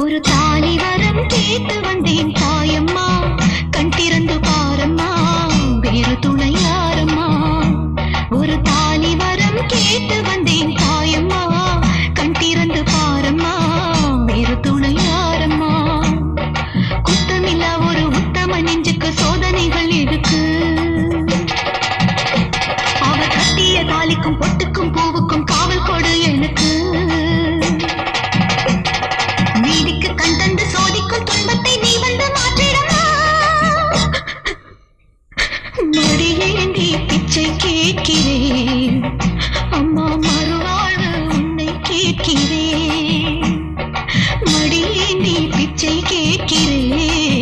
ஒரு தாலி வரம் கேட்டு வந்தேன் தாயம்மா, கண் திறந்து பாரம்மா, வேறு துணை யாரம்மா. ஒரு தாலி வரம் கேட்டு வந்தேன் தாயம்மா, கண் திறந்து பாரம்மா, வேறு துணை யாரம்மா. குத்தமில்லா ஒரு உத்தம நெஞ்சுக்கு சோதனைகள் இருக்கு. அவர் கட்டிய தாலிக்கும் பொட்டுக்கும் பூவுக்கும் காவல் கொடு எனக்கு. நீதிக்கு கண் தந்து சோதிக்கும் துன்பத்தை நீ வந்து மாற்றிடமா. மடியேந்தி பிச்சை கேட்கிறேன் அம்மா, மறுவாழ்வு உன்னை கேட்கிறேன். மடியேந்தி பிச்சை கேட்கிறேன்